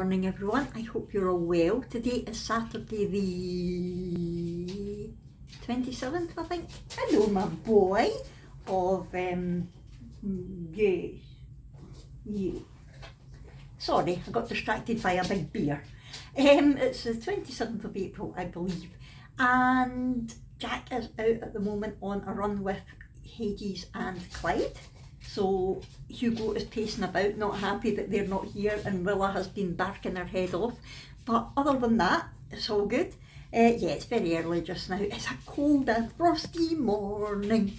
morning everyone, I hope you're all well. Today is Saturday the 27th, I think. Hello my boy of, yes. Sorry, I got distracted by a big beer. It's the 27th of April, I believe, and Jack is out at the moment on a run with Hades and Clyde. So Hugo is pacing about, not happy that they're not here, and Willa has been barking her head off. But other than that, it's all good. Yeah, it's very early just now. It's a cold and frosty morning.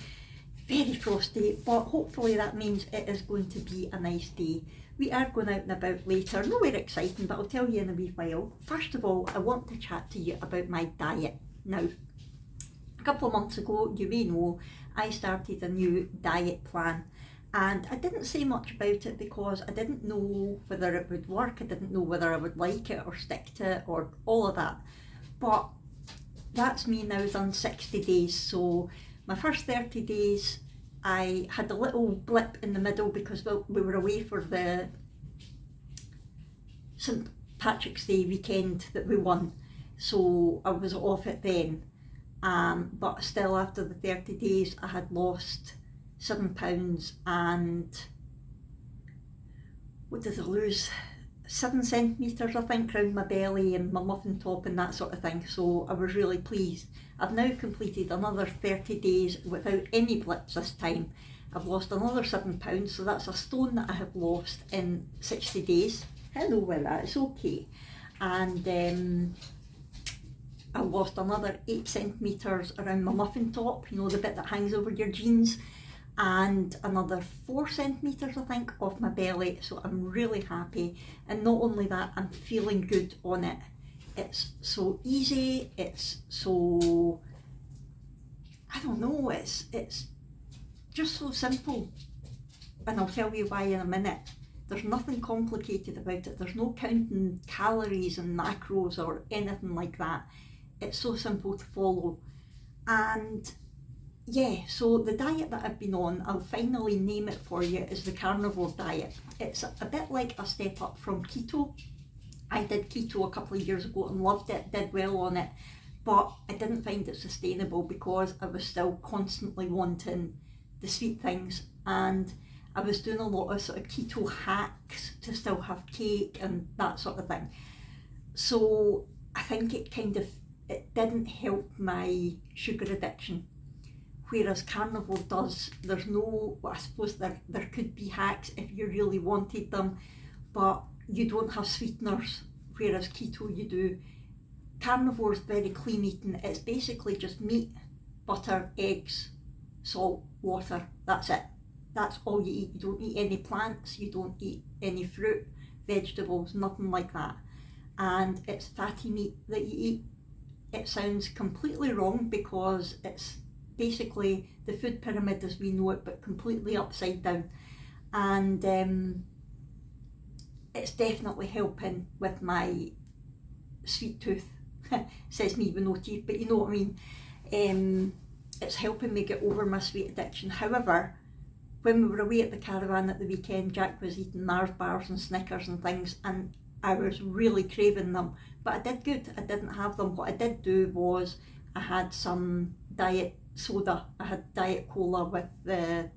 Very frosty, but hopefully that means it is going to be a nice day. We are going out and about later, nowhere exciting, but I'll tell you in a wee while. First of all, I want to chat to you about my diet. Now, a couple of months ago, you may know, I started a new diet plan. And I didn't say much about it because I didn't know whether it would work, I didn't know whether I would like it or stick to it or all of that. But that's me now done 60 days. So my first 30 days, I had a little blip in the middle because we were away for the St. Patrick's Day weekend that we won. So I was off it then. But still after the 30 days, I had lost £7 and what did I lose? 7 centimetres I think around my belly and my muffin top and that sort of thing, so I was really pleased. I've now completed another 30 days without any blips this time. I've lost another £7, so that's a stone that I have lost in 60 days. Hello Willa, it's okay. And I lost another 8 centimetres around my muffin top, you know, the bit that hangs over your jeans, and another 4 centimetres I think off my belly, so I'm really happy. And not only that, I'm feeling good on it. It's so easy, it's so, I don't know, it's just so simple, and I'll tell you why in a minute. There's nothing complicated about it, there's no counting calories and macros or anything like that. It's so simple to follow. And yeah, so the diet that I've been on, I'll finally name it for you, is the Carnivore Diet. It's a bit like a step up from keto. I did keto a couple of years ago and loved it, did well on it, but I didn't find it sustainable because I was still constantly wanting the sweet things, and I was doing a lot of sort of keto hacks to still have cake and that sort of thing. So I think it didn't help my sugar addiction. Whereas Carnivore does. There's no, well, I suppose there could be hacks if you really wanted them, but you don't have sweeteners, whereas keto you do. Carnivore's very clean eating. It's basically just meat, butter, eggs, salt, water, that's it. That's all you eat. You don't eat any plants, you don't eat any fruit, vegetables, nothing like that. And it's fatty meat that you eat. It sounds completely wrong because it's basically the food pyramid as we know it, but completely upside down. And it's definitely helping with my sweet tooth. Says me with no teeth, but you know what I mean. It's helping me get over my sweet addiction. However, when we were away at the caravan at the weekend, Jack was eating Mars bars and Snickers and things, and I was really craving them, but I did good. I didn't have them. What I did do was I had some diet soda. I had diet cola with the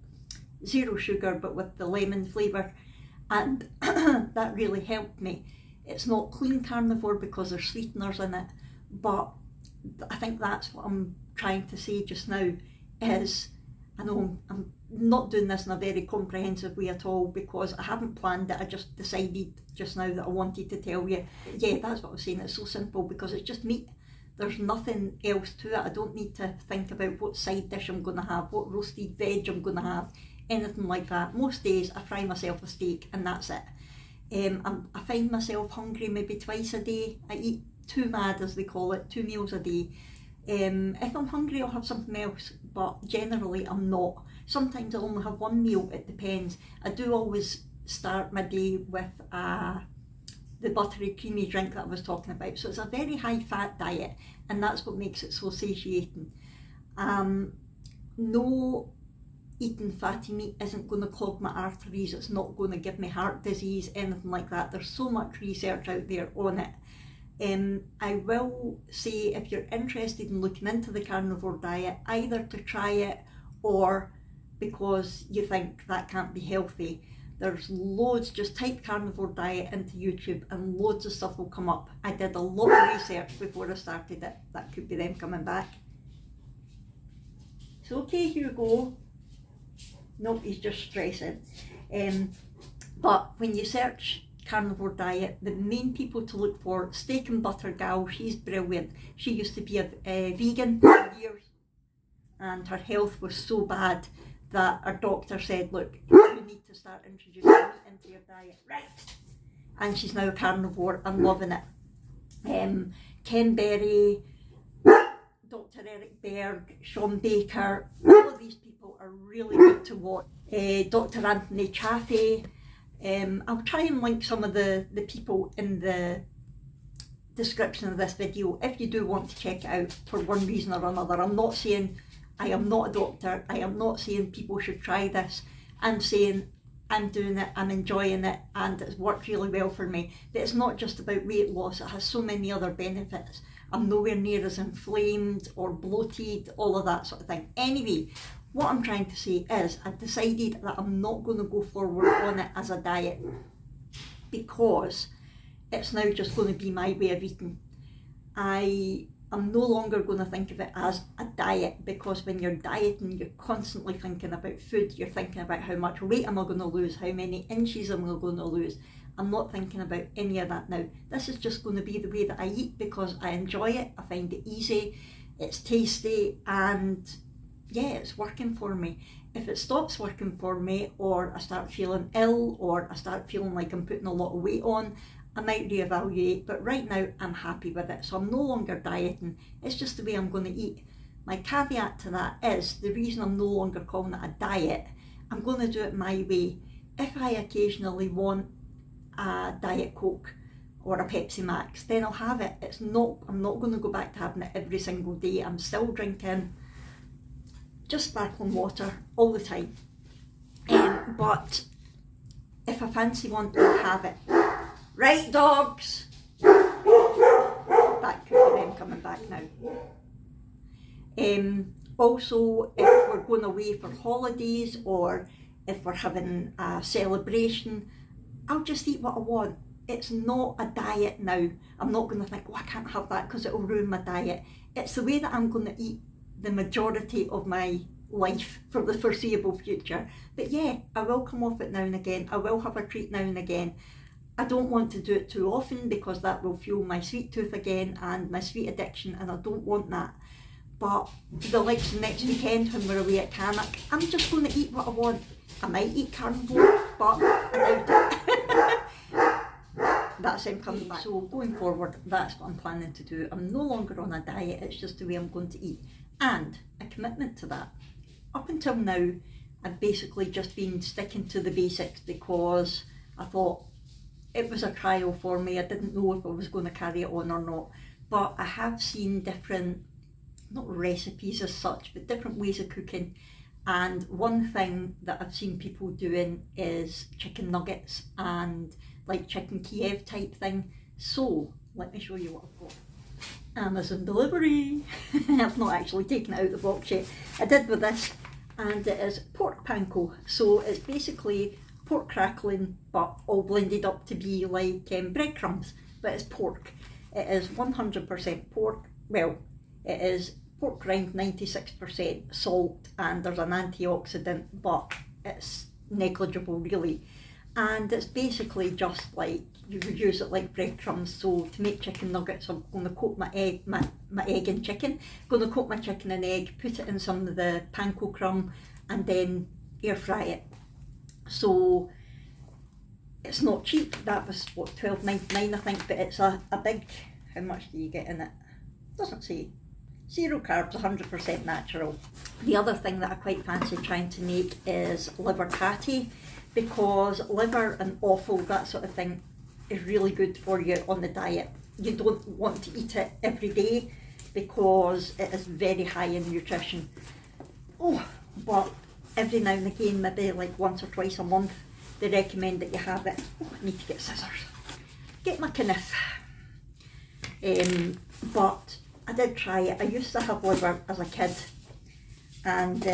zero sugar but with the lemon flavour, and that really helped me. It's not clean carnivore because there's sweeteners in it, but I think that's what I'm trying to say just now is, I know I'm not doing this in a very comprehensive way at all because I haven't planned it, I just decided just now that I wanted to tell you. Yeah, that's what I was saying, it's so simple because it's just meat. There's nothing else to it. I don't need to think about what side dish I'm going to have, what roasted veg I'm going to have, anything like that. Most days I fry myself a steak and that's it. I find myself hungry maybe twice a day. I eat 2 mad as they call it, 2 meals a day. If I'm hungry I'll have something else, but generally I'm not. Sometimes I'll only have 1 meal, it depends. I do always start my day with the buttery creamy drink that I was talking about. So it's a very high fat diet, and that's what makes it so satiating. No eating fatty meat isn't going to clog my arteries, it's not going to give me heart disease, anything like that. There's so much research out there on it. I will say, if you're interested in looking into the carnivore diet, either to try it or because you think that can't be healthy, there's loads. Just type carnivore diet into YouTube and loads of stuff will come up. I did a lot of research before I started it. That could be them coming back. It's okay, Hugo. Nope, he's just stressing. But when you search carnivore diet, the main people to look for, steak and butter gal, she's brilliant. She used to be a vegan for years and her health was so bad that her doctor said, look, you need to start introducing meat into your diet. Right. And she's now a carnivore and loving it. Ken Berry, Dr. Eric Berg, Sean Baker, all of these people are really good to watch. Dr. Anthony Chaffee. I'll try and link some of the people in the description of this video if you do want to check it out for one reason or another. I'm not saying, I am not a doctor, I am not saying people should try this. I'm saying I'm doing it, I'm enjoying it, and it's worked really well for me. But it's not just about weight loss, it has so many other benefits. I'm nowhere near as inflamed or bloated, all of that sort of thing. Anyway, what I'm trying to say is I've decided that I'm not going to go forward on it as a diet because it's now just going to be my way of eating. I'm no longer going to think of it as a diet, because when you're dieting, you're constantly thinking about food. You're thinking about how much weight am I going to lose, how many inches am I going to lose. I'm not thinking about any of that now. This is just going to be the way that I eat because I enjoy it, I find it easy, it's tasty, and yeah, it's working for me. If it stops working for me, or I start feeling ill, or I start feeling like I'm putting a lot of weight on, I might reevaluate, but right now I'm happy with it. So I'm no longer dieting, it's just the way I'm going to eat. My caveat to that is, the reason I'm no longer calling it a diet, I'm going to do it my way. If I occasionally want a Diet Coke or a Pepsi Max, then I'll have it. I'm not going to go back to having it every single day. I'm still drinking just sparkling water all the time. But if I fancy one, I'll have it. Right, dogs? That could be them coming back now. Also, if we're going away for holidays or if we're having a celebration, I'll just eat what I want. It's not a diet now. I'm not going to think, oh, I can't have that because it'll ruin my diet. It's the way that I'm going to eat the majority of my life for the foreseeable future. But yeah, I will come off it now and again. I will have a treat now and again. I don't want to do it too often because that will fuel my sweet tooth again and my sweet addiction, and I don't want that. But the next weekend when we're away at Cannock, I'm just going to eat what I want. I might eat carnivore, but I doubt it. That's him coming back. So going forward, that's what I'm planning to do. I'm no longer on a diet, it's just the way I'm going to eat. And a commitment to that. Up until now, I've basically just been sticking to the basics because I thought it was a trial for me. I didn't know if I was going to carry it on or not. But I have seen different, not recipes as such, but different ways of cooking. And one thing that I've seen people doing is chicken nuggets and like chicken Kiev type thing. So let me show you what I've got. Amazon delivery. I've not actually taken it out of the box yet. I did with this, and it is pork panko. So it's basically pork crackling, but all blended up to be like breadcrumbs, but it's pork. It is 100% pork. Well, it is pork rind, 96% salt, and there's an antioxidant, but it's negligible really. And it's basically just like, you would use it like breadcrumbs. So to make chicken nuggets, I'm going to coat my egg in chicken. I'm going to coat my chicken in egg, put it in some of the panko crumb, and then air fry it. So it's not cheap. That was what, $12.99 I think, but it's a big, how much do you get in it? Doesn't say. 0 carbs, 100% natural. The other thing that I quite fancy trying to make is liver patty, because liver and offal, that sort of thing, is really good for you on the diet. You don't want to eat it every day because it is very high in nutrition. Oh, but every now and again, maybe like once or twice a month, they recommend that you have it. Oh, I need to get scissors. Get my knife. But I did try it. I used to have liver as a kid and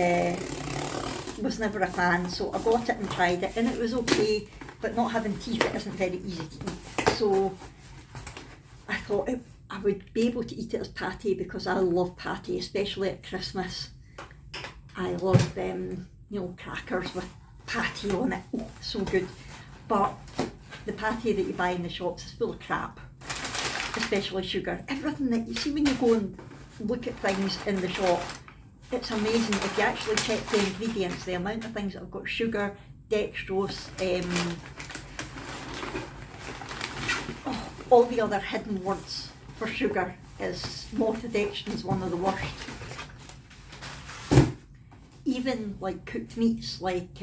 was never a fan, so I got it and tried it and it was okay, but not having teeth, it isn't very easy to eat. So I thought I would be able to eat it as patty because I love patty, especially at Christmas. I love them, crackers with patty on it. Oh, so good. But the patty that you buy in the shops is full of crap, especially sugar. Everything that you see when you go and look at things in the shop, it's amazing if you actually check the ingredients, the amount of things that have got sugar, dextrose, all the other hidden words for sugar is maltodextrin one of the worst. Even like cooked meats, like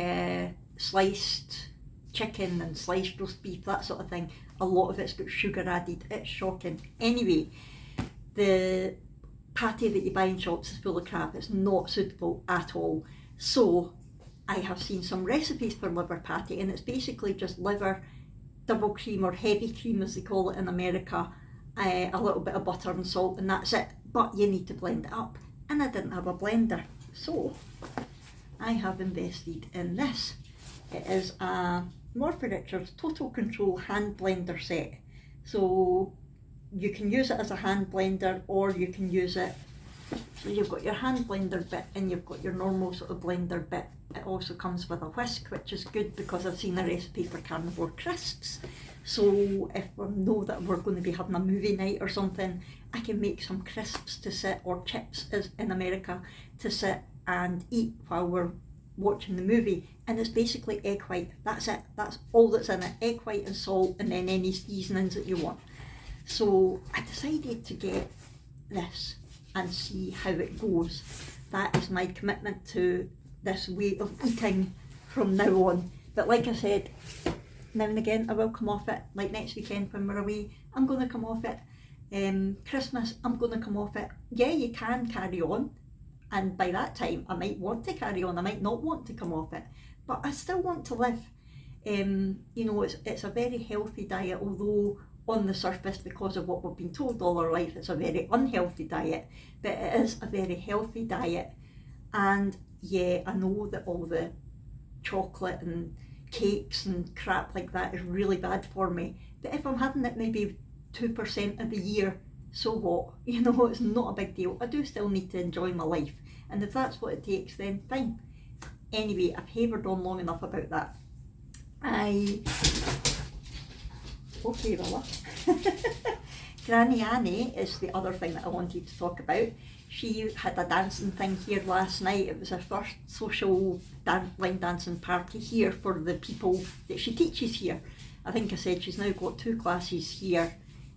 sliced chicken and sliced roast beef, that sort of thing, a lot of it's got sugar added. It's shocking. Anyway, the patty that you buy in shops is full of crap. It's not suitable at all. So I have seen some recipes for liver patty, and it's basically just liver, double cream or heavy cream as they call it in America, a little bit of butter and salt, and that's it. But you need to blend it up, and I didn't have a blender, so I have invested in this. It is a Morphy Richards Total Control hand blender set. So you can use it as a hand blender, or you can use it, so you've got your hand blender bit and you've got your normal sort of blender bit. It also comes with a whisk, which is good because I've seen a recipe for carnivore crisps. So if we know that we're going to be having a movie night or something, I can make some crisps to sit, or chips as in America, to sit and eat while we're watching the movie. And it's basically egg white. That's it. That's all that's in it. Egg white and salt, and then any seasonings that you want. So I decided to get this and see how it goes. That is my commitment to this way of eating from now on. But like I said, now and again I will come off it. Like next weekend when we're away, I'm going to come off it. Christmas, I'm going to come off it. Yeah, you can carry on, and by that time I might want to carry on, I might not want to come off it, but I still want to live. It's a very healthy diet, although on the surface, because of what we've been told all our life, it's a very unhealthy diet, but it is a very healthy diet. And yeah, I know that all the chocolate and cakes and crap like that is really bad for me, but if I'm having it maybe 2% of the year, so what? It's not a big deal. I do still need to enjoy my life, and if that's what it takes, then fine. Anyway, I've havered on long enough about that. Okay, Rilla. Granny Annie is the other thing that I wanted to talk about. She had a dancing thing here last night. It was her first social line dancing party here for the people that she teaches here. I think I said she's now got 2 classes here.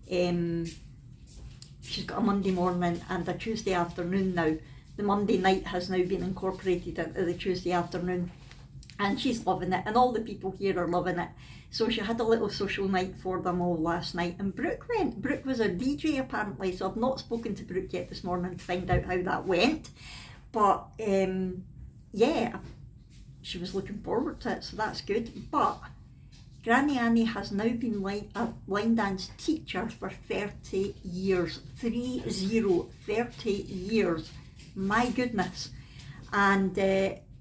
She's got a Monday morning and a Tuesday afternoon now. The Monday night has now been incorporated into the Tuesday afternoon, and she's loving it, and all the people here are loving it. So she had a little social night for them all last night, and Brooke went. Brooke was her DJ apparently, so I've not spoken to Brooke yet this morning to find out how that went. But yeah, she was looking forward to it, so that's good. But Granny Annie has now been a line dance teacher for 30 years. 30 years. My goodness. And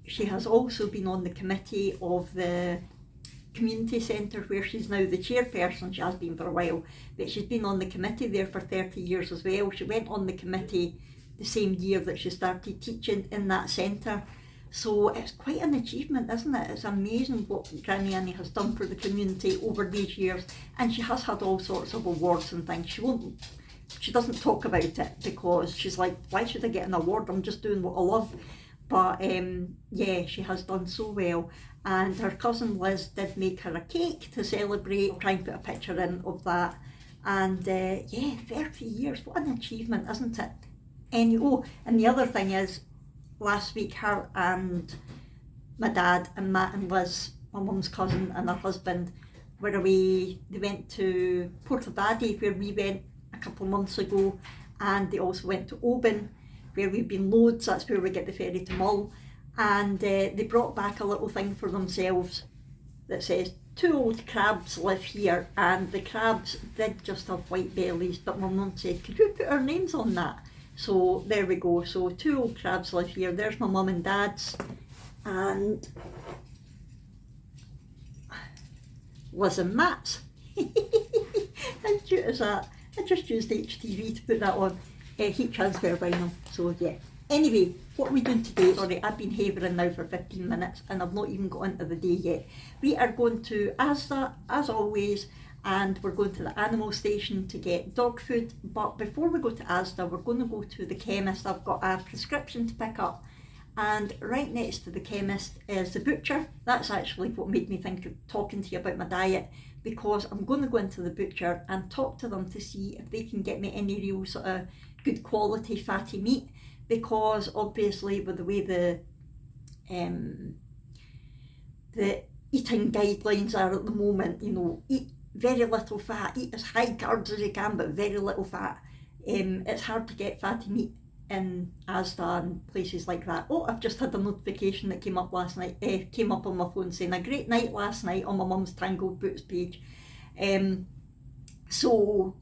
she has also been on the committee of the community centre where she's now the chairperson. She has been for a while, but she's been on the committee there for 30 years as well. She went on the committee the same year that she started teaching in that centre. So it's quite an achievement, isn't it? It's amazing what Granny Annie has done for the community over these years, and she has had all sorts of awards and things. She doesn't talk about it because she's like, why should I get an award? I'm just doing what I love. But yeah, she has done so well. And her cousin Liz did make her a cake to celebrate. I'll try and put a picture in of that. And yeah, 30 years, what an achievement, isn't it? And the other thing is, last week her and my dad and Matt and Liz, my mum's cousin, and her husband were away. They went to Portobaddy, where we went a couple of months ago, and they also went to Oban, where we've been loads. That's where we get the ferry to Mull. and they brought back a little thing for themselves that says 2 old crabs live here, and the crabs did just have white bellies, but my mum said, could you put our names on that? So there we go. So 2 old crabs live here. There's my mum and dad's, and Liz and Matt's. How cute is that? I just used HTV to put that on. Heat transfer vinyl. So yeah. Anyway, what are we doing today? Sorry, I've been havering now for 15 minutes and I've not even got into the day yet. We are going to Asda, as always, and we're going to the animal station to get dog food. But before we go to Asda, we're going to go to the chemist. I've got a prescription to pick up, and right next to the chemist is the butcher. That's actually what made me think of talking to you about my diet, because I'm going to go into the butcher and talk to them to see if they can get me any real sort of good quality fatty meat, because obviously with the way the eating guidelines are at the moment, you know, eat very little fat, eat as high carbs as you can but very little fat. It's hard to get fatty meat in Asda and places like that. Oh, I've just had a notification that came up last night, came up on my phone saying a great night last night on my mum's Tangled Boots page. So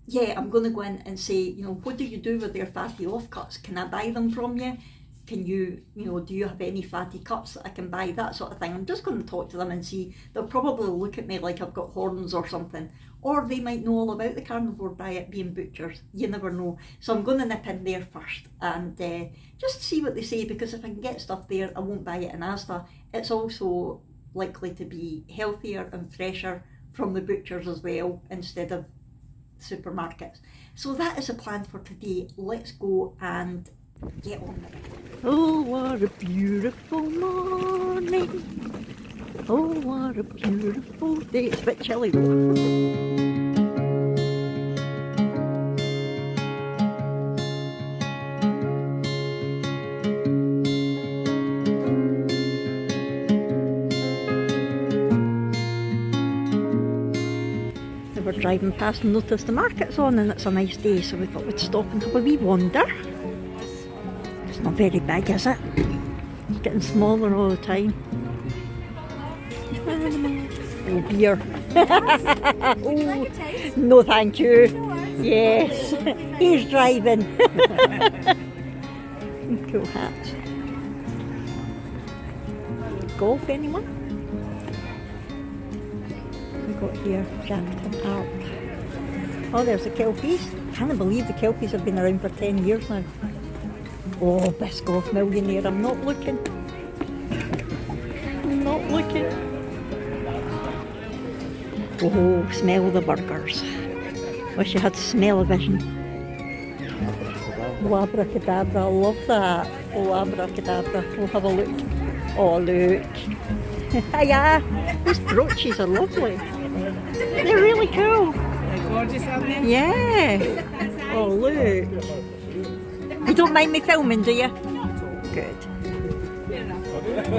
yeah, I'm going to go in and say, you know, what do you do with their fatty offcuts? Can I buy them from you? Can you, you know, do you have any fatty cuts that I can buy? That sort of thing. I'm just going to talk to them and see. They'll probably look at me like I've got horns or something. Or they might know all about the carnivore diet, being butchers. You never know. So I'm going to nip in there first and just see what they say, because if I can get stuff there, I won't buy it in Asda. It's also likely to be healthier and fresher from the butchers as well, instead of supermarkets. So that is a plan for today. Let's go and get on with it. Oh, what a beautiful morning. Oh, what a beautiful day. It's a bit chilly though. We're driving past and noticed the market's on and it's a nice day, so we thought we'd stop and have a wee wander. It's not very big, is it? It's getting smaller all the time. Oh, beer. Oh, no thank you. Yes, he's driving. Cool hats. Golf, anyone? Got here, Jackton Art. Oh, there's the kelpies. Can't believe the kelpies have been around for 10 years now. Oh, Biscoff Millionaire, I'm not looking. I'm not looking. Oh, smell the burgers. Wish you had smell-o-vision. Oh, abracadabra, I love that. Oh, abracadabra, we'll have a look. Oh, look. Hiya! These brooches are lovely. They're really cool. They're gorgeous, aren't they? Yeah. Oh, look. You don't mind me filming, do you? Good.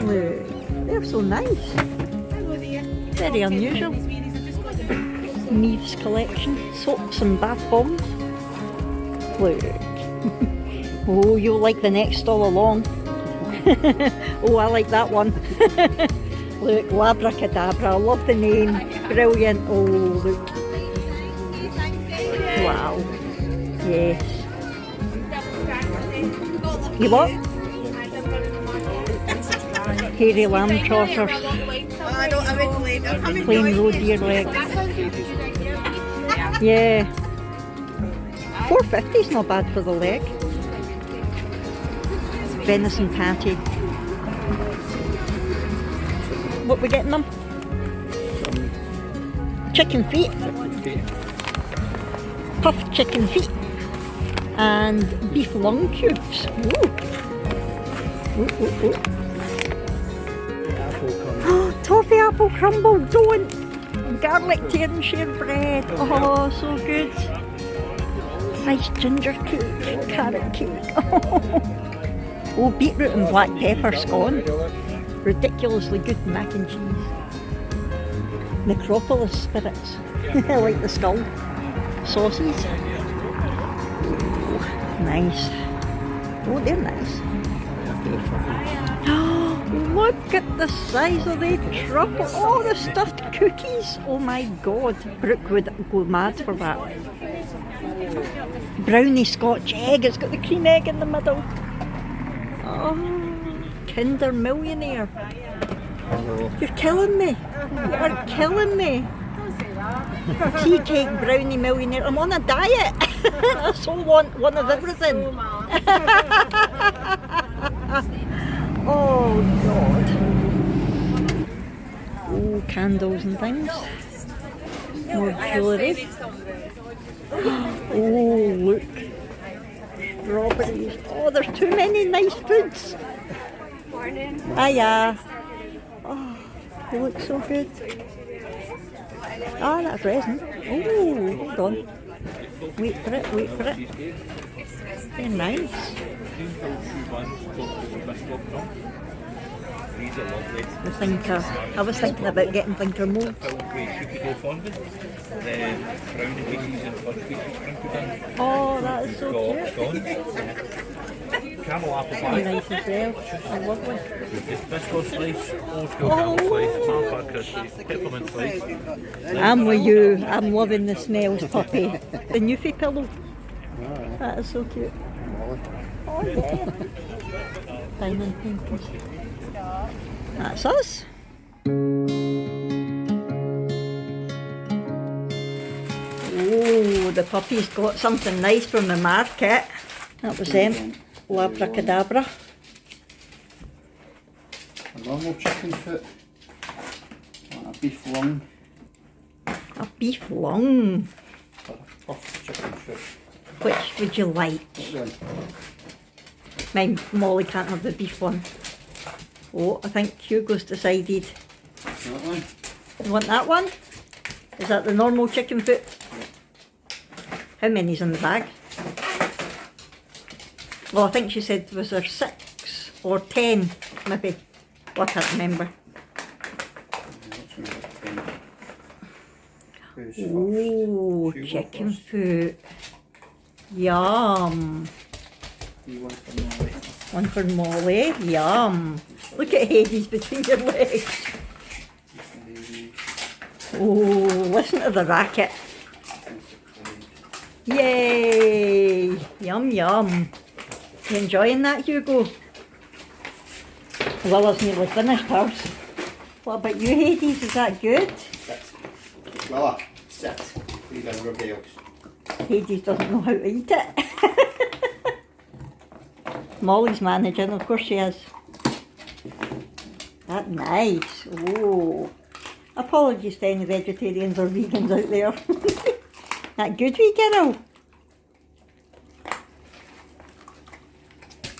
Look. They're so nice. Very unusual. Neve's collection. Soaps and bath bombs. Look. Oh, you'll like the next all along. Oh, I like that one. Look, Labracadabra, I love the name. Brilliant. Oh, look. Wow. Yes. You what? Hairy lamb trotters. Plain roe deer leg. Yeah. $4.50's not bad for the leg. Venison patty. What we getting them? Chicken feet. Puffed chicken feet. And beef lung cubes. Ooh. Ooh, ooh, ooh. Toffee apple crumble, don't! Garlic tear and share bread. Oh, so good. Nice ginger cake, carrot cake. Oh, beetroot and black pepper scone. Ridiculously good mac and cheese. Necropolis spirits. I like the skull. Sauces. Oh, nice. Oh, they're nice. Look at the size of the truffle. Oh, the stuffed cookies. Oh my God. Brooke would go mad for that. Brownie Scotch egg. It's got the cream egg in the middle. Oh, Kinder Millionaire. You're killing me. You are killing me. Tea cake brownie millionaire. I'm on a diet. I so want one of everything. Oh God. Oh, candles and things. More jewellery. Oh, look. Strawberries. Oh, there's too many nice foods. Morning. Hiya. Oh, they look so good. Ah, that's resin. Oh, hold on. Wait for it, wait for it. They're nice. The thinker. I was thinking about getting thinker molds. Oh, that is so cute. Caramel apple Very pie. nice as well. Oh, lovely. Biscuit slice, old school caramel slice, marmite custard, peppermint slice. I'm with you. I'm loving the smells, puppy. The Newfie pillow. That is so cute. Oh yeah. Diamond pinky. That's us. Oh, the puppy's got something nice from the market. That was them. Labracadabra. A normal chicken foot, and a beef lung, A beef lung. or a puffed chicken foot. Which would you like? Then, Mine, Molly can't have the beef one. Oh, I think Hugo's decided. that one. You want that one? Is that the normal chicken foot? How many's in the bag? Well, I think she said, was there 6 or 10 maybe? Well, I can't remember. Oh, chicken foot. Yum. One for Molly. Yum. Look at Hades between your legs. Oh, listen to the racket. Yay! Yum yum. You enjoying that, Hugo? Lilla's nearly finished hers. What about you, Hades? Is that good? Sit. Willa, sit. Three down rebels. Hades doesn't know how to eat it. Molly's managing, of course she is. That's nice. Oh. Apologies to any vegetarians or vegans out there. That good, wee girl?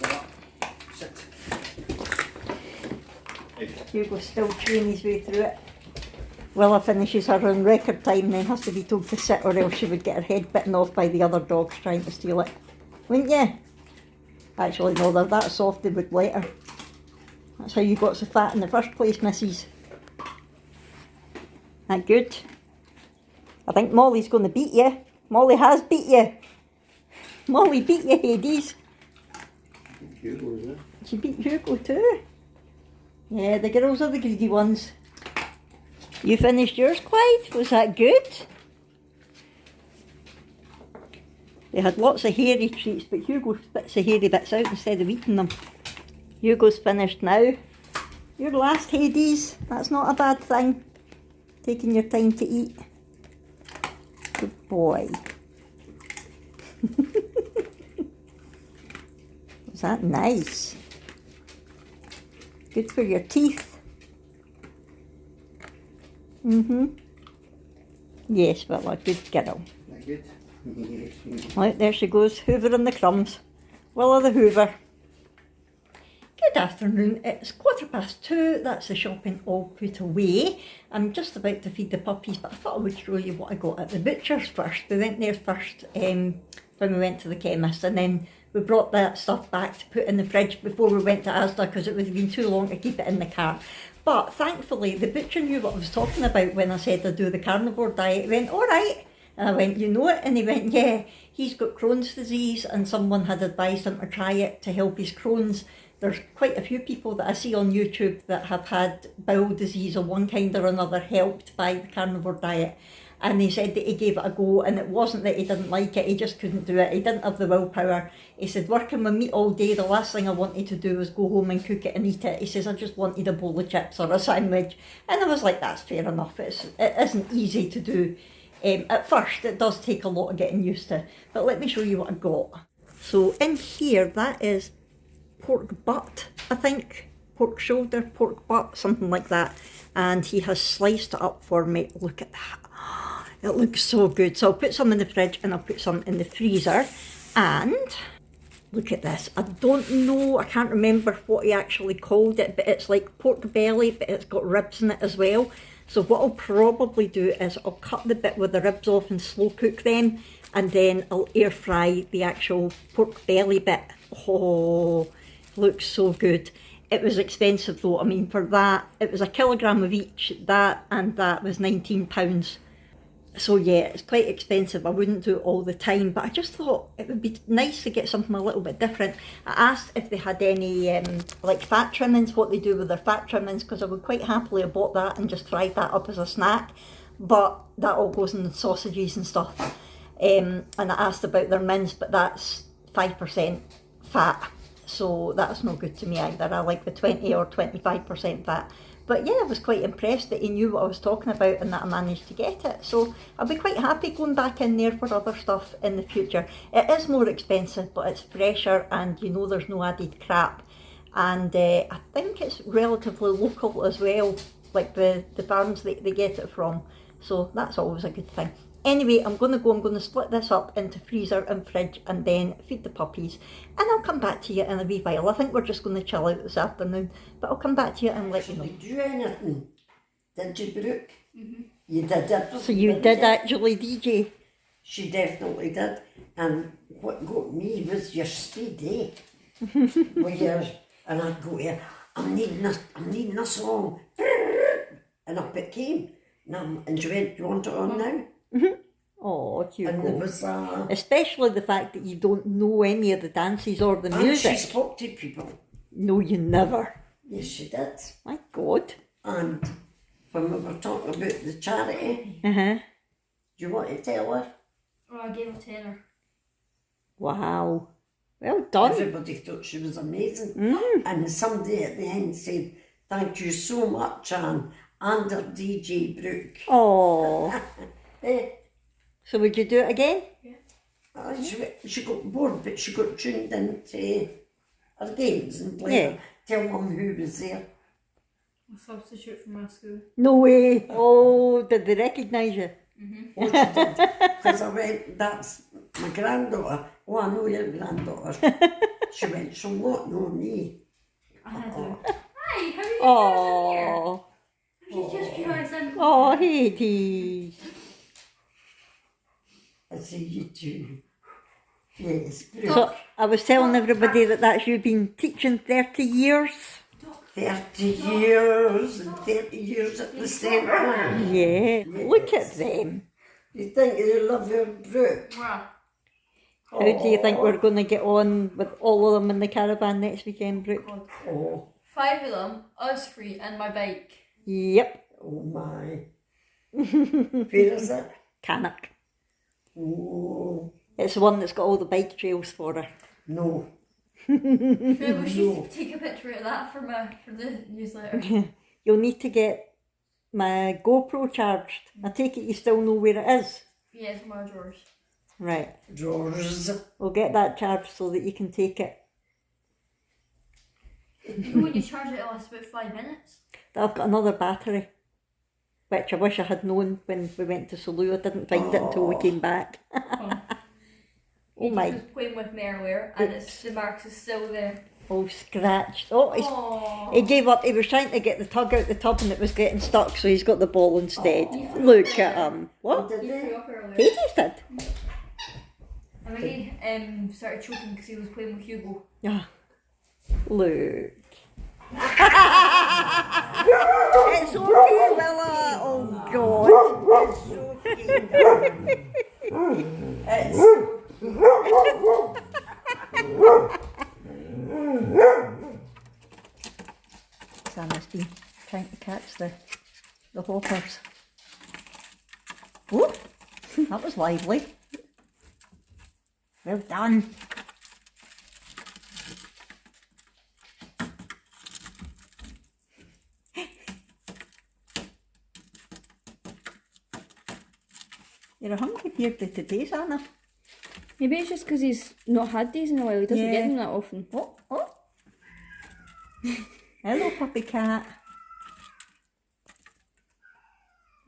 Willa, sit. Hugo's still chewing his way through it. Willa finishes her in record time, then has to be told to sit, or else she would get her head bitten off by the other dogs trying to steal it. Wouldn't you? Actually, no, they're that soft they would let her. That's how you got so fat in the first place, missus. That good? I think Molly's going to beat you. Molly has beat you. Molly beat you, Hades. Hugo, is it? She beat Hugo too. Yeah, the girls are the greedy ones. You finished yours, Clyde? Was that good? They had lots of hairy treats, but Hugo spits the hairy bits out instead of eating them. Hugo's finished now. Your last, Hades. That's not a bad thing. Taking your time to eat. Good boy. Was that nice? Good for your teeth. Yes, well, a good girl. That good? Yes. Right, there she goes, hoovering the crumbs. Willa the Hoover. Good afternoon, it's 2:15, that's the shopping all put away. I'm just about to feed the puppies, but I thought I would show you what I got at the butcher's first. We went there first when we went to the chemist, and then we brought that stuff back to put in the fridge before we went to Asda because it would have been too long to keep it in the car. But thankfully the butcher knew what I was talking about when I said I do the carnivore diet. He went, alright, And I went, you know it? And he went, yeah, he's got Crohn's disease and someone had advised him to try it to help his Crohn's. There's quite a few people that I see on YouTube that have had bowel disease of one kind or another helped by the carnivore diet. And he said that he gave it a go, and it wasn't that he didn't like it, he just couldn't do it. He didn't have the willpower. He said, working with meat all day, the last thing I wanted to do was go home and cook it and eat it. He says, I just wanted a bowl of chips or a sandwich. And I was like, that's fair enough. It isn't easy to do. At first, it does take a lot of getting used to. But let me show you what I got. So in here, that is pork butt, I think. Pork shoulder, pork butt, something like that. And he has sliced it up for me. Look at that. It looks so good. So I'll put some in the fridge and I'll put some in the freezer. And look at this. I don't know, I can't remember what he actually called it, but it's like pork belly, but it's got ribs in it as well. So what I'll probably do is I'll cut the bit with the ribs off and slow cook them, and then I'll air fry the actual pork belly bit. Oh, looks so good. It was expensive though. I mean, for that, it was 1 kilogram of each. That and that was £19. So yeah, it's quite expensive. I wouldn't do it all the time, but I just thought it would be nice to get something a little bit different. I asked if they had any like fat trimmings, what they do with their fat trimmings, because I would quite happily have bought that and just fried that up as a snack, but that all goes in the sausages and stuff. And I asked about their mince, but that's 5% fat, so that's no good to me either. I like the 20 or 25% fat. But yeah, I was quite impressed that he knew what I was talking about and that I managed to get it. So I'll be quite happy going back in there for other stuff in the future. It is more expensive, but it's fresher and you know there's no added crap. And I think it's relatively local as well, like the farms they get it from. So that's always a good thing. Anyway, I'm going to split this up into freezer and fridge and then feed the puppies. And I'll come back to you in a wee while. I think we're just going to chill out this afternoon. But I'll come back to you and let you know. Did you do anything? Did you, Brooke? Mm-hmm. You did everything. So you did actually DJ? She definitely did. And what got me was your speed, eh? And I'd go here, I'm needing a song. And up it came. And she went, do you want it on now? Mm-hmm. Oh, cute. And there was especially the fact that you don't know any of the dances or the music. And she spoke to people. No, you never. Yes, she did. My God. And when we were talking about the charity, do you want to tell her? Oh, I gave her tenner. Wow. Well done. Everybody thought she was amazing. And somebody at the end said, thank you so much, Anne, and her DJ Brooke. Oh. Eh? So would you do it again? Yeah. She got bored, but she got tuned into her games and played. Tell Mum who was there. A substitute from my school. No way. Oh, did they recognise you? Oh, she did. Because I went, that's my granddaughter. Oh, I know your granddaughter. She went, she'll not know me. I had to. Hi, how are you? Oh. She's just realised I'm... Oh, Hades. I see you too. Yes, Brooke. So I was telling everybody that that's you been teaching 30 years. 30 years and 30 years at the centre. Yeah. Look at them. You think you love your Brooke? Wow. How do you think we're going to get on with all of them in the caravan next weekend, Brooke? Oh, 5 of them, us 3, and my bike. Yep. oh my. Where is it? Cannock. Oh, It's the one that's got all the bike trails for her. no. Maybe we should take a picture of that for the newsletter. You'll need to get my GoPro charged. I take it you still know where it is. Yeah, it's my drawers. Right. Drawers. We'll get that charged so that you can take it. When you charge it, it lasts about 5 minutes. I've got another battery, which I wish I had known when we went to Salou. I didn't find it until we came back. Oh He my. was playing with me earlier, and the marks is still there. Oh, scratched. Oh, Aww. he gave up. He was trying to get the tug out the tub and it was getting stuck, so he's got the ball instead. Look at him. What? Did He they? threw up earlier. Hades did. And then he started choking because he was playing with Hugo. Ah, look. It's okay, Willa. Oh, God. It's okay. Sanna's been trying to catch the hoppers. Oh, that was lively. Well done. You're a hungry beardie today, Sanna. Maybe it's just because he's not had these in a while. He doesn't Yeah. get them that often. Oh, oh. Hello, puppy cat.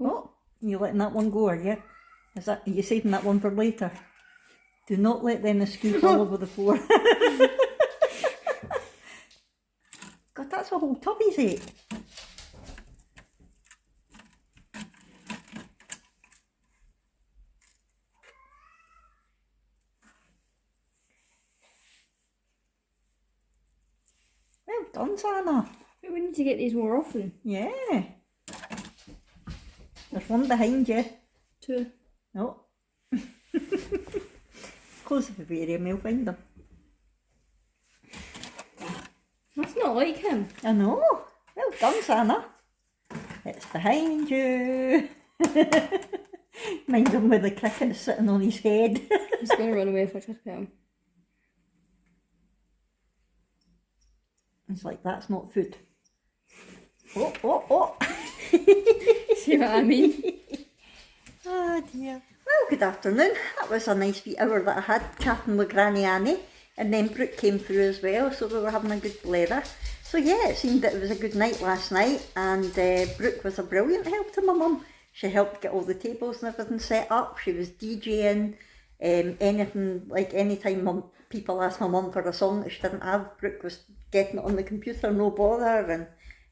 Oh, you letting that one go, are you? Are you saving that one for later? Do not let them escape all over the floor. God, that's a whole tub he's ate. Well done, Sanna. But we need to get these more often. Yeah. There's one behind you. 2. No. Close the vivarium, we'll find them. That's not like him. I know. Well done, Sanna. It's behind you. Mind him with the cricket sitting on his head. He's going to run away if I try to pet him. It's like, that's not food. Oh, oh, oh. See what I mean? Oh dear. Well, good afternoon. That was a nice wee hour that I had chatting with Granny Annie, and then Brooke came through as well, so we were having a good blather. So yeah, it seemed that it was a good night last night, and Brooke was a brilliant help to my mum. She helped get all the tables and everything set up. She was DJing, anything, like anytime people asked my mum for a song that she didn't have, Brooke was getting it on the computer, no bother, and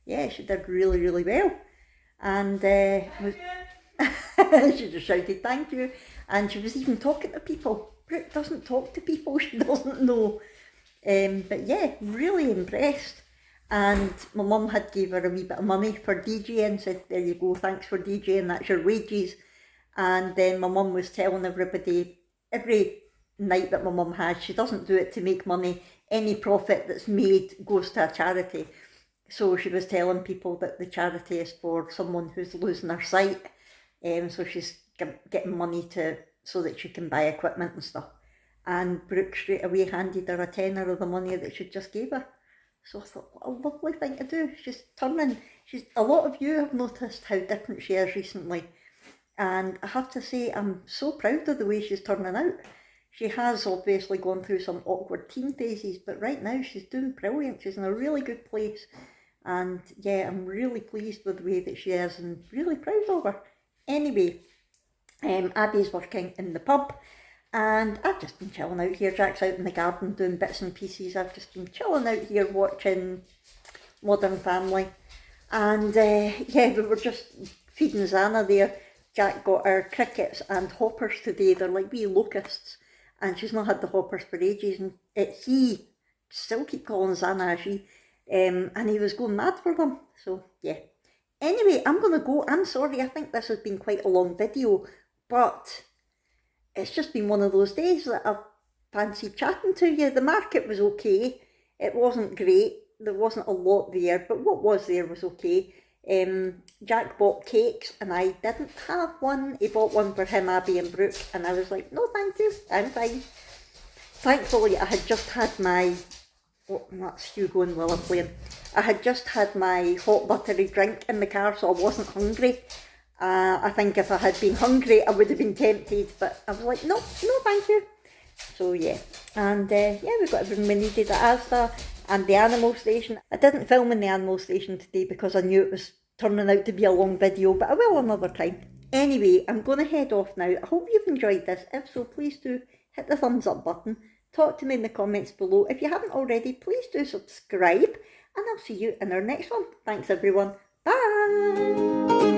yeah, she did really, really well. And she just shouted thank you, and she was even talking to people. Brooke doesn't talk to people, she doesn't know. But yeah, really impressed. And my mum had gave her a wee bit of money for DJing, said there you go, thanks for DJing, that's your wages. And then my mum was telling everybody, every night that my mum has, she doesn't do it to make money, any profit that's made goes to a charity. So she was telling people that the charity is for someone who's losing her sight, so she's getting money so that she can buy equipment and stuff. And Brooke straight away handed her a tenner of the money that she just gave her. So I thought, what a lovely thing to do. A lot of you have noticed how different she is recently. And I have to say, I'm so proud of the way she's turning out. She has obviously gone through some awkward teen phases, but right now she's doing brilliant. She's in a really good place. And yeah, I'm really pleased with the way that she is and really proud of her. Anyway, Abby's working in the pub. And I've just been chilling out here. Jack's out in the garden doing bits and pieces. I've just been chilling out here watching Modern Family. And yeah, we were just feeding Zana there. Jack got her crickets and hoppers today. They're like wee locusts. And she's not had the hoppers for ages. And he still keep calling Zana a she. And he was going mad for them. So yeah. Anyway, I'm going to go. I'm sorry, I think this has been quite a long video. But it's just been one of those days that I've fancied chatting to you. The market was okay. It wasn't great. There wasn't a lot there, but what was there was okay. Jack bought cakes and I didn't have one. He bought one for him, Abby and Brooke, and I was like, no thank you, I'm fine. Thankfully I had just had my, that's Hugo and Willa playing. I had just had my hot buttery drink in the car, so I wasn't hungry. I think if I had been hungry, I would have been tempted, but I was like, no thank you. So yeah, and yeah, we got everything we needed at Asda and the animal station. I didn't film in the animal station today because I knew it was turning out to be a long video, but I will another time. Anyway, I'm going to head off now. I hope you've enjoyed this. If so, please do hit the thumbs up button. Talk to me in the comments below. If you haven't already, please do subscribe, and I'll see you in our next one. Thanks everyone. Bye!